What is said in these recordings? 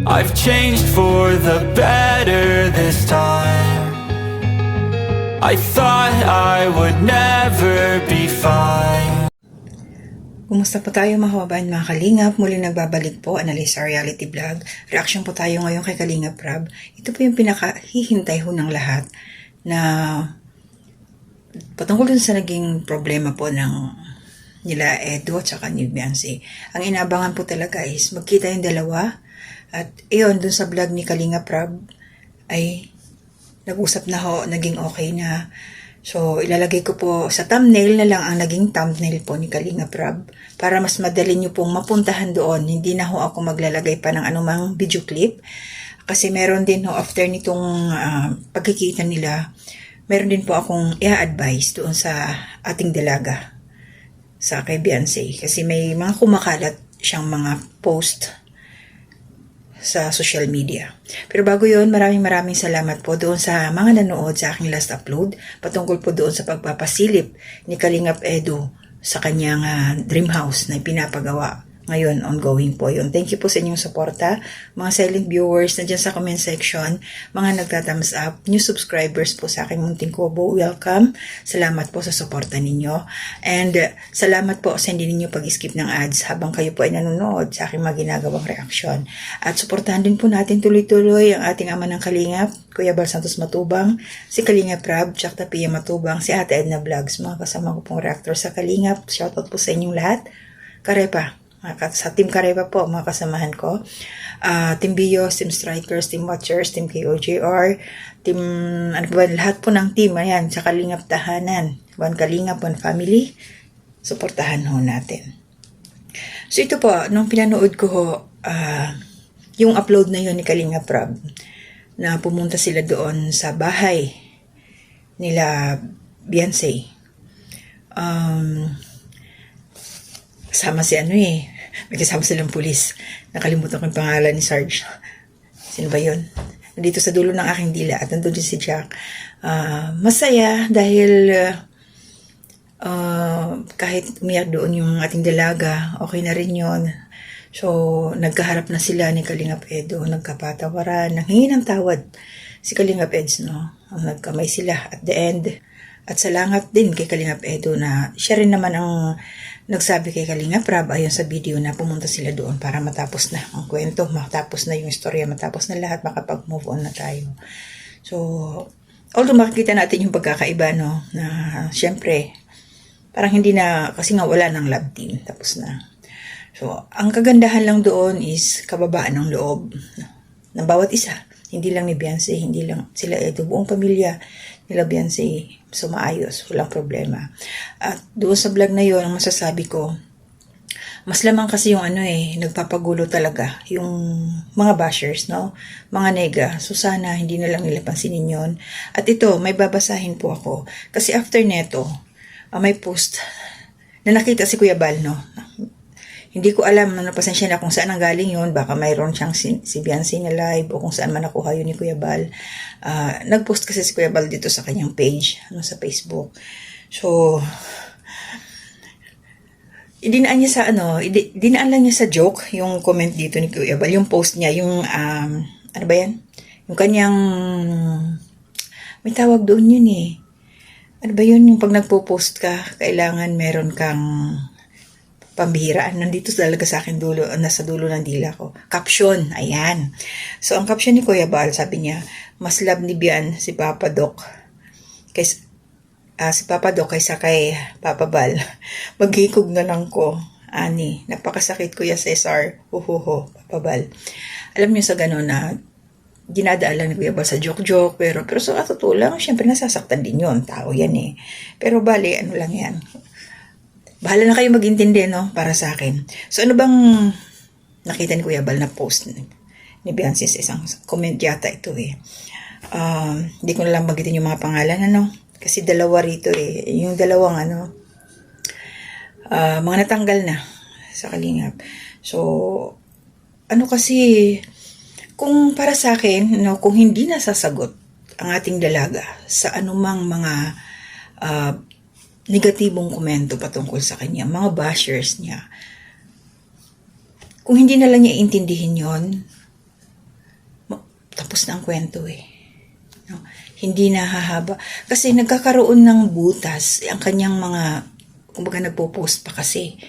I've changed for the better this time. I thought I would never be fine. Kumusta po tayo mga kababayan, mga Kalingap? Muli nagbabalik po, Analisa Reality Vlog. Reaction po tayo ngayon kay Kalingap Rab. Ito po yung pinakahihintay ho ng lahat na patungkol dun sa naging problema po ng nila Edo at saka ni Beyonce. Ang inabangan po talaga is magkita yung dalawa at iyon dun sa vlog ni Kalingap Rab ay nag-usap na ho, naging okay na. So, ilalagay ko po sa thumbnail na lang ang naging thumbnail po ni Kalingap Rab para mas madali nyo pong mapuntahan doon. Hindi na ho ako maglalagay pa ng anumang video clip kasi meron din ho after nitong pagkikita nila, meron din po akong i-advise doon sa ating dalaga sa kay Beyonce kasi may mga kumakalat siyang mga post sa social media. Pero bago yun, maraming salamat po doon sa mga nanood sa aking last upload patungkol po doon sa pagpapasilip ni Kalingap Edo sa kanyang dream house na pinapagawa. Ngayon, ongoing po yun. Thank you po sa inyong suporta. Mga silent viewers na dyan sa comment section, mga nagta-thumbs up, new subscribers po sa aking munting kubo, welcome. Salamat po sa suporta ninyo. And salamat po sa hindi ninyo pag-skip ng ads habang kayo po ay nanonood sa aking mga ginagawang reaksyon. At suportahan din po natin tuloy-tuloy ang ating ama ng Kalingap, Kuya Bal Santos Matubang, si Kalingap Rab, Chakta Pia Matubang, si Ate Edna Vlogs, mga kasama ko pong reactor sa Kalingap. Shoutout po sa inyong lahat. Karepa. Sa Team Karepa po, mga kasamahan ko. Team Bios, Team Strikers, Team Watchers, Team KOJR, Team, ano ba, lahat po ng team, ayan, sa Kalingap Tahanan. One Kalingap, one family. Suportahan ho natin. So ito po, nung pinanood ko ho, yung upload na yun ni Kalingap Rab, na pumunta sila doon sa bahay nila Beyonce. Kasama si may kasama silang pulis. Nakalimutan ko yung pangalan ni Sarge. Sino ba yun? Nandito sa dulo ng aking dila at nandun din si Jack. Masaya dahil kahit umiyak doon yung ating dalaga, okay na rin yun. So, nagkaharap na sila ni Kalingap Edo, nagkapatawaran, nanghingi ng tawad si Kalingap Eds, no? Nagkamay sila at the end. At salamat din kay Kalingap Edo na siya rin naman ang nagsabi kay Kalingap Rab ayon sa video na pumunta sila doon para matapos na ang kwento, matapos na yung istorya, matapos na lahat, makapag-move on na tayo. So, although makikita natin yung pagkakaiba, no, na syempre, parang hindi na, kasi nga wala ng love team, tapos na. So, ang kagandahan lang doon is kababaan ng loob ng bawat isa. Hindi lang ni Beyonce, hindi lang sila Edo, buong pamilya nila Beyonce, so maayos, walang problema. At doon sa vlog na yun, ang masasabi ko, mas lamang kasi yung nagpapagulo talaga, yung mga bashers, no? Mga nega, so sana hindi na lang nila pansinin yun. At ito, may babasahin po ako, kasi after neto, may post na nakita si Kuya Bal, no? Hindi ko alam, pasensya na kung saan ang galing yun. Baka mayroon siyang si Beyonce na live o kung saan man nakuha yun ni Kuya Bal. Nag-post kasi si Kuya Bal dito sa kanyang page, sa Facebook. So, dinaan lang niya sa joke yung comment dito ni Kuya Bal. Yung post niya, yung, ano ba yan? Yung kanyang, may tawag doon yun eh. Ano ba yun? Yung pag nagpo-post ka, kailangan meron kang pambihiraan. Nandito talaga sa akin dulo, nasa dulo ng dila ko. Caption, ayan. So, ang caption ni Kuya Bal, sabi niya, mas love ni Bian si Papa Doc kaysa kay Papa Bal. Maghikog na lang ko. Ani, napakasakit Kuya Cesar. Huhuho, Papa Bal. Alam niyo sa gano'n na dinadaan lang ni Kuya Bal sa joke-joke, pero sa totoo lang, syempre nasasaktan din yun. Tao yan eh. Pero bali, ano lang yan. Bahala na kayo mag-intindi, no? Para sa akin. So, ano bang nakita ni Kuya Bal na post ni Beyonce sa isang comment yata ito eh. Hindi ko na lang bagitin yung mga pangalan, ano? Kasi dalawa rito eh. Yung dalawang, mga natanggal na sa Kalingap. So, kasi, kung para sa akin, no, kung hindi nasasagot ang ating dalaga sa anumang mga negatibong komento patungkol sa kanya, mga bashers niya. Kung hindi na lang niya intindihin yon, tapos na ang kwento eh. No? Hindi na hahaba. Kasi nagkakaroon ng butas ang kanyang mga, kumbaga nagpo-post pa kasi.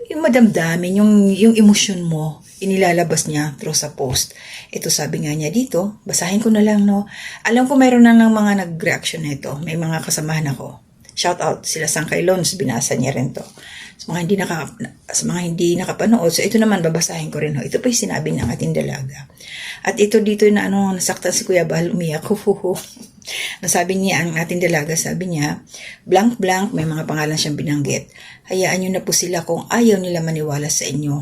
Yung madamdamin, yung emosyon mo, inilalabas niya through sa post. Ito sabi nga niya dito, basahin ko na lang, no? Alam ko mayroon na ng mga nag-reaction nito. May mga kasamahan ako. Shout out sila Sangkay Lons, binasa niya rin to. Sa mga hindi nakapanood, so ito naman babasahin ko rin. Ito pa yung sinabi ng ating dalaga. At ito dito na nasaktan si Kuya Bal, umiyak. Nasabi niya, ang ating dalaga, sabi niya, blank blank, may mga pangalan siyang binanggit. Hayaan niyo na po sila kung ayaw nila maniwala sa inyo.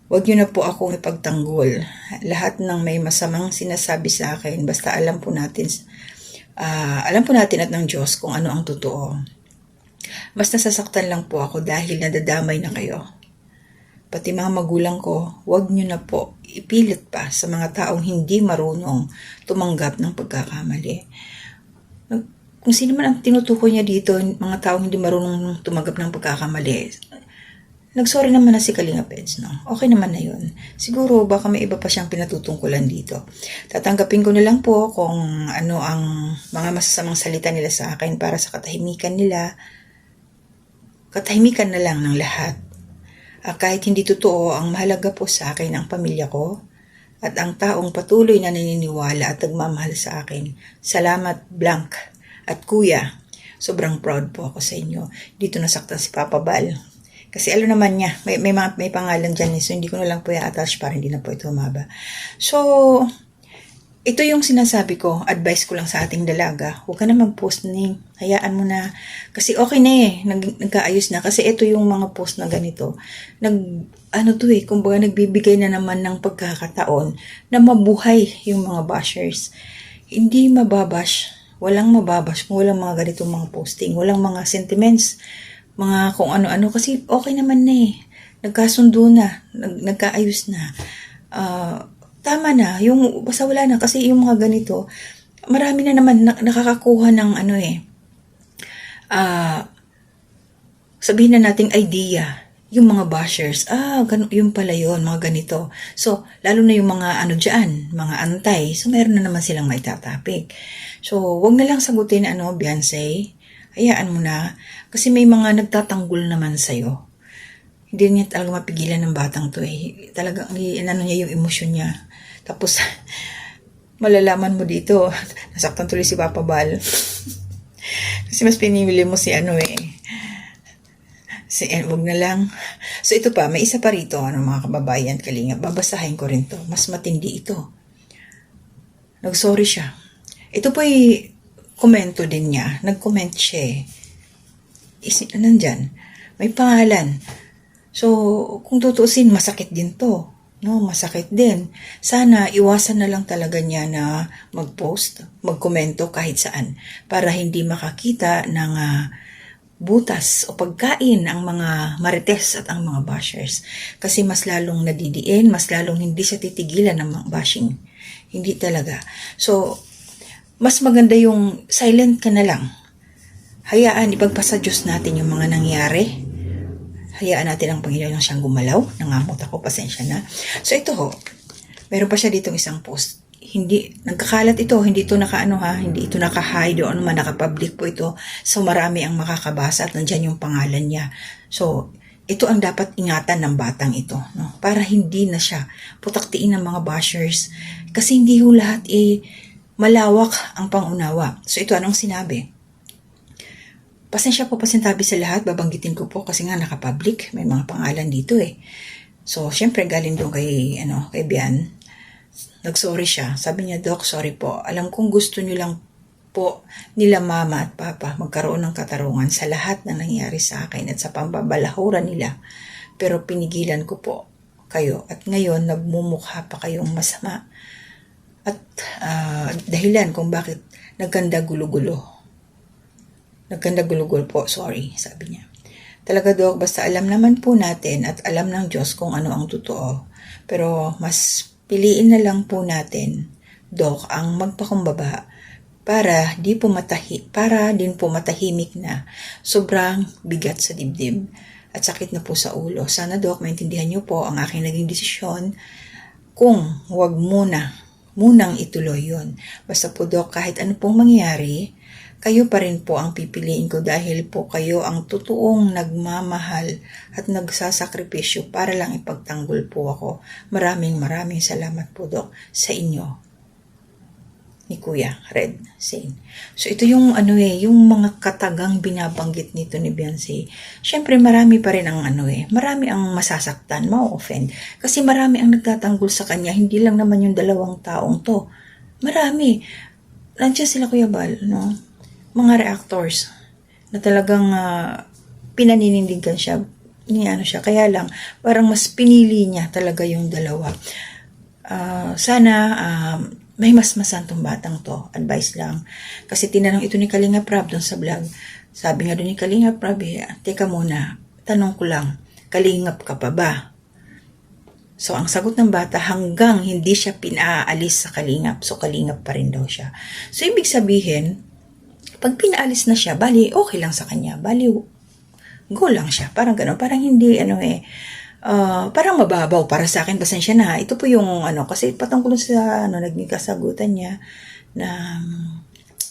Huwag niyo na po akong ipagtanggol. Lahat ng may masamang sinasabi sa akin, basta alam po natin at ng Diyos kung ano ang totoo. Basta sasaktan lang po ako dahil nadadamay na kayo. Pati mga magulang ko, huwag nyo na po ipilit pa sa mga taong hindi marunong tumanggap ng pagkakamali. Kung sino man ang tinutukoy niya dito, mga taong hindi marunong tumanggap ng pagkakamali, nagsorry naman na si Kalinga Peds, no? Okay naman na yun. Siguro baka may iba pa siyang pinatutungkulan dito. Tatanggapin ko na lang po kung ano ang mga masasamang salita nila sa akin para sa katahimikan nila. Katahimikan na lang ng lahat. Kahit hindi totoo, ang mahalaga po sa akin ang pamilya ko at ang taong patuloy na naniniwala at nagmamahal sa akin. Salamat, Blank. At Kuya, sobrang proud po ako sa inyo. Dito nasaktan si Papa Bal. Kasi alam naman niya, may pangalan dyan, so hindi ko na lang po i-attach para hindi na po ito humaba. So, ito yung sinasabi ko, advice ko lang sa ating dalaga, huwag ka na mag-post name, hayaan mo na, kasi okay na nagkaayos na, kasi ito yung mga post na ganito, kumbaga nagbibigay na naman ng pagkakataon na mabuhay yung mga bashers. Hindi mababash, walang mababash kung walang mga ganitong mga posting, walang mga sentiments, mga kung ano-ano, kasi okay naman na nagkasundo na, nagkaayos na, tama na, yung basta wala na, kasi yung mga ganito, marami na naman nakakakuha ng sabihin na nating idea, yung mga bashers, yun pala yun, mga ganito. So, lalo na yung mga dyan, mga antay, so meron na naman silang maitatapik. So, wag na lang sagutin, Beyonce, hayaan mo na, kasi may mga nagtatanggol naman sa'yo. Hindi niya talaga mapigilan ng batang to Talagang niya yung emosyon niya. Tapos, malalaman mo dito, nasaktan tuloy si Papa Bal. Kasi mas pinili mo si wag na lang. So ito pa, may isa pa rito, mga kababayan, Kalinga, babasahin ko rin to. Mas matindi ito. Nag-sorry siya. Ito po'y komento din niya. Nag-comment siya nandyan. May pangalan. So, kung tutuusin, masakit din to. No, masakit din. Sana iwasan na lang talaga niya na mag-post, mag-komento kahit saan para hindi makakita ng butas o pagkain ang mga marites at ang mga bashers. Kasi mas lalong nadidiin, mas lalong hindi siya titigilan ng mga bashing. Hindi talaga. So, mas maganda yung silent ka na lang. Hayaan, ipagpasa Diyos natin yung mga nangyari. Hayaan natin ang Panginoon siyang gumalaw. Nangamot ako, pasensya na. So ito meron pa siya ditong isang post. Hindi, nagkakalat ito, hindi ito hindi ito naka-hide o naka-public po ito. So marami ang makakabasa at nandyan yung pangalan niya. So, ito ang dapat ingatan ng batang ito, no? Para hindi na siya putaktiin ng mga bashers. Kasi hindi lahat malawak ang pangunawa. So ito, anong sinabi? Pasensya po, pasintabi sa lahat, babanggitin ko po kasi nga naka-public, may mga pangalan dito So, syempre galing doon kay Bian. Nag-sorry siya. Sabi niya, Doc, sorry po. Alam kong gusto niyo lang po nila mama at papa magkaroon ng katarungan sa lahat na nangyari sa akin at sa pambabalahuran nila. Pero pinigilan ko po kayo at ngayon nagmumukha pa kayong masama. At dahilan kung bakit nagkanda gulo-gulo. Nagkanda gulugol po, sorry, sabi niya. Talaga, Doc, basta alam naman po natin at alam ng Diyos kung ano ang totoo. Pero mas piliin na lang po natin, Doc, ang magpakumbaba para din po matahimik na. Sobrang bigat sa dibdib at sakit na po sa ulo. Sana, Doc, maintindihan niyo po ang aking naging desisyon kung wag munang ituloy yon. Basta po Dok, kahit ano pong mangyari, kayo pa rin po ang pipiliin ko dahil po kayo ang totoong nagmamahal at nagsasakripisyo para lang ipagtanggol po ako. Maraming salamat po Dok sa inyo ni Kuya Red Sane. So ito yung yung mga katagang binabanggit nito ni Beyonce. Syempre marami pa rin ang marami ang masasaktan, ma-offend. Kasi marami ang nagtatanggol sa kanya, hindi lang naman yung 2 taong to. Marami. Nandiyan sila Kuya Bal, no? Mga reactors na talagang pinaninindigan siya, siya. Kaya lang, parang mas pinili niya talaga yung 2. Sana may mas masantong batang to. Advice lang. Kasi tinanong ito ni Kalinga Prab doon sa vlog. Sabi nga doon ni Kalinga Prab, teka muna, tanong ko lang, kalingap ka pa ba? So, ang sagot ng bata, hanggang hindi siya pinaalis sa kalingap. So, kalingap pa rin daw siya. So, ibig sabihin, pag pinaalis na siya, bali, okay lang sa kanya. Bali, go lang siya. Parang gano'n. Parang hindi, parang mababaw para sa akin. Pasensya na. Ito po yung, kasi patungkol sa, naging kasagutan niya na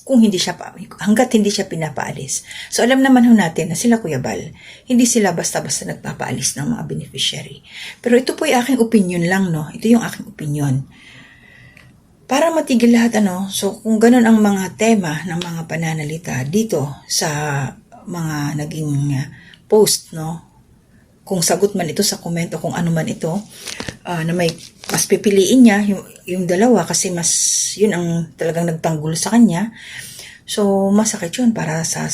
kung hindi siya, hanggat hindi siya pinapaalis. So, alam naman ho natin na sila Kuya Bal, hindi sila basta-basta nagpapaalis ng mga beneficiary. Pero ito po yung aking opinion lang, no? Ito yung aking opinion. Para matigil lahat, so kung ganun ang mga tema ng mga pananalita dito sa mga naging post, no? Kung sagot man ito sa komento, kung ano man ito, na may mas pipiliin niya, yung 2 kasi mas, yun ang talagang nagtanggol sa kanya. So, masakit yun para sa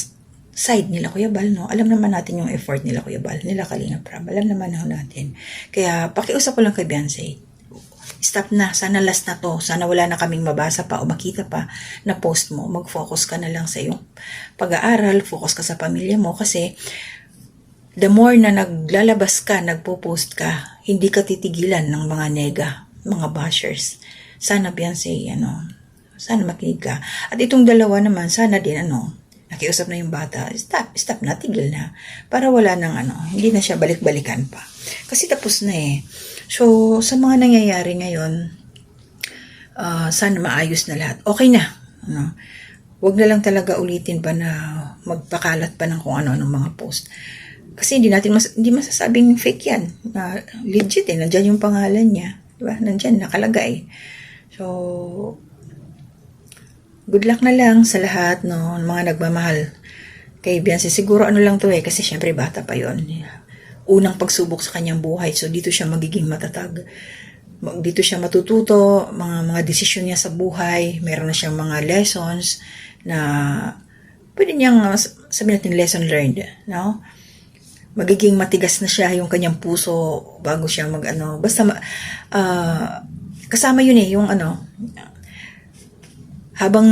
side nila Kuya Bal, no? Alam naman natin yung effort nila Kuya Bal, nila Kalinga Prab. Alam naman natin. Kaya, pakiusap ko lang kay Beyonce, stop na, sana last na to, sana wala na kaming mabasa pa o makita pa na post mo, mag-focus ka na lang sa iyong pag-aaral, focus ka sa pamilya mo kasi the more na naglalabas ka, nagpo-post ka, hindi ka titigilan ng mga nega, mga bashers. Sana Beyonce, sana makinig ka. At itong 2 naman, sana din, nakiusap na yung bata, stop na, tigil na. Para wala nang hindi na siya balik-balikan pa. Kasi tapos na eh. So, sa mga nangyayari ngayon, sana maayos na lahat. Okay na. Huwag na lang talaga ulitin pa na magpakalat pa ng kung ano-ano mga post. Kasi hindi masasabing fake yan. Legit eh. Nandyan yung pangalan niya. Diba? Nandyan, nakalagay. So, good luck na lang sa lahat, no? Mga nagmamahal kay Beyonce. Siguro lang to kasi syempre bata pa yon. Unang pagsubok sa kanyang buhay. So, dito siya magiging matatag. Dito siya matututo, mga desisyon niya sa buhay. Meron na siyang mga lessons na pwede niyang, sabihin natin, lesson learned. No? Magiging matigas na siya yung kanyang puso bago siya Basta, kasama yun yung habang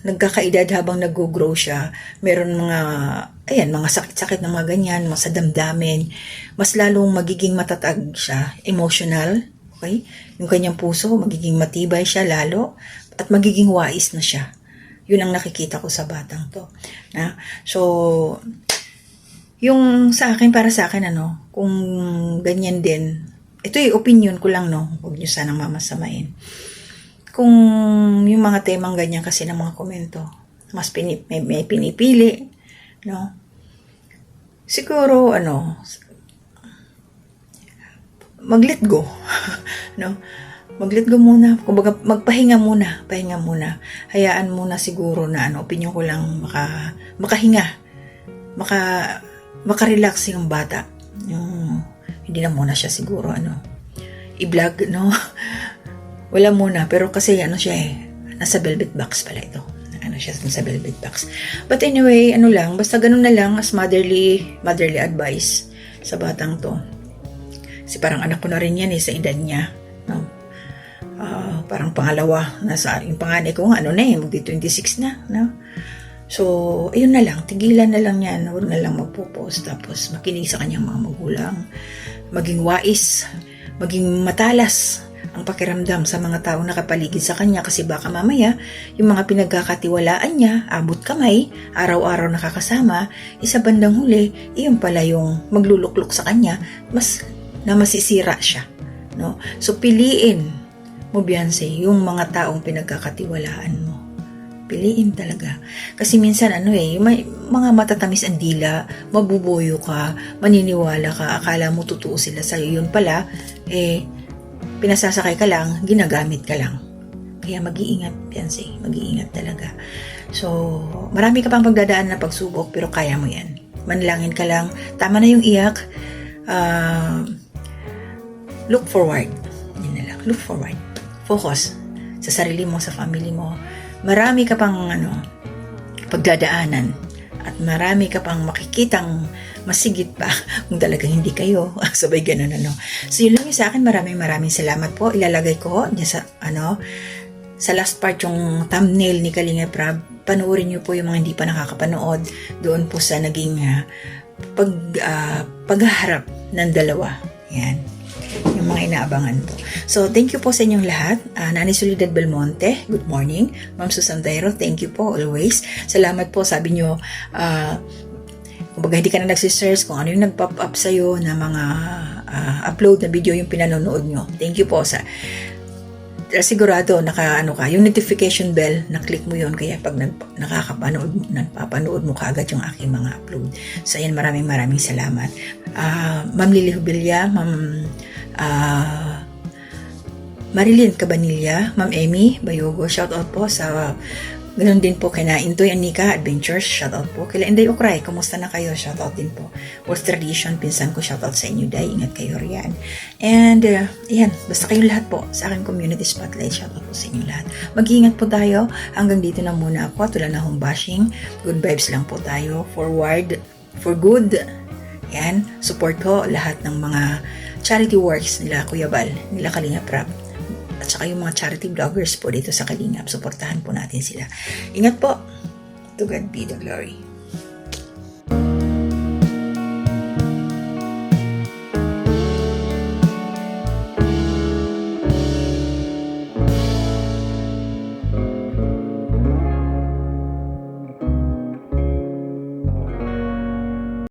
nagkakaedad, habang nag-grow siya, meron mga sakit-sakit na mga ganyan, mga sa damdamin, mas lalong magiging matatag siya, emotional, okay? Yung kanyang puso, magiging matibay siya lalo, at magiging wais na siya. Yun ang nakikita ko sa batang to. So, yung sa akin, para sa akin, kung ganyan din, ito yung opinion ko lang, huwag nyo sanang mamasamain. Kung yung mga temang ganyan kasi ng mga komento, mas may pinipili, no? Siguro, mag-let go, no? Mag-let go muna, kumbaga magpahinga muna, hayaan muna siguro na, opinion ko lang, makahinga, makarelax yung bata, hindi na muna siya siguro, i-vlog, no? Wala muna, pero kasi siya nasa velvet box pala ito. Siya nasa velvet box. But anyway, basta ganun na lang as motherly advice sa batang to. Kasi parang anak ko na rin yan sa edad niya. No? Parang pangalawa, yung panganay ko magdi-26 na. No? So, ayun na lang, tigilan na lang yan, huwag na lang magpo-post, tapos makinig sa kanyang mga magulang, maging wais, maging matalas ang pakiramdam sa mga taong nakapaligid sa kanya kasi baka mamaya yung mga pinagkakatiwalaan niya, abot kamay, araw-araw nakakasama, isa bandang huli, iyon pala yung magluluklok sa kanya, mas na masisira siya. no? So piliin mo, Beyonce, yung mga taong pinagkakatiwalaan mo. Piliin talaga. Kasi minsan may mga matatamis ang dila, mabubuyo ka, maniniwala ka, akala mo totoo sila sa'yo. Yun pala, pinasasakay ka lang, ginagamit ka lang. Kaya mag-iingat, Beyonce, mag-iingat talaga. So, marami ka pang pagdadaan na pagsubok, pero kaya mo yan. Manlangin ka lang, tama na yung iyak, look forward. Yun na lang, look forward. Focus sa sarili mo, sa family mo. Marami ka pang pagdadaanan at marami ka pang makikitang masigit pa kung talagang hindi kayo sabay ganun So yun lang yung sa akin. Maraming salamat po. Ilalagay ko dyan sa last part yung thumbnail ni Kalinga Prab. Panoorin niyo po yung mga hindi pa nakakapanood doon po sa naging paghaharap ng dalawa. Yan. Yung mga inaabangan po. So, thank you po sa inyong lahat. Nanay Soledad Belmonte, good morning. Ma'am Susan Dairo, thank you po always. Salamat po, sabi nyo, kumbaga hindi ka na nagsisearch kung ano yung nag-pop up sa'yo na mga upload na video yung pinanonood nyo. Thank you po sa sigurado yung notification bell, na-click mo yun, kaya pag napapanood mo kaagad yung aking mga upload. So, ayan, maraming salamat. Ma'am Lily Hubilia, Ma'am Marilyn Cabanilla, Ma'am Amy Bayogo, shout out po sa ganoon din po kay na Intoy Anika Adventures, shout out po kay Inday Ukray, kumusta na kayo, shout out din po. Wolf Tradition, pinsan ko, shout out sa inyo, Day, ingat kayo riyan. And ayan, basta kayong lahat po sa aking community spotlight, shout out po sa inyo lahat. Mag-iingat po tayo, hanggang dito na muna ako, tulad na home bashing, good vibes lang po tayo, forward for good. Yan, support ko lahat ng mga charity works nila Kuya Bal, nila Kalinga Prab, at saka yung mga charity vloggers po dito sa Kalingap. Supportahan po natin sila. Ingat po. To God be the glory.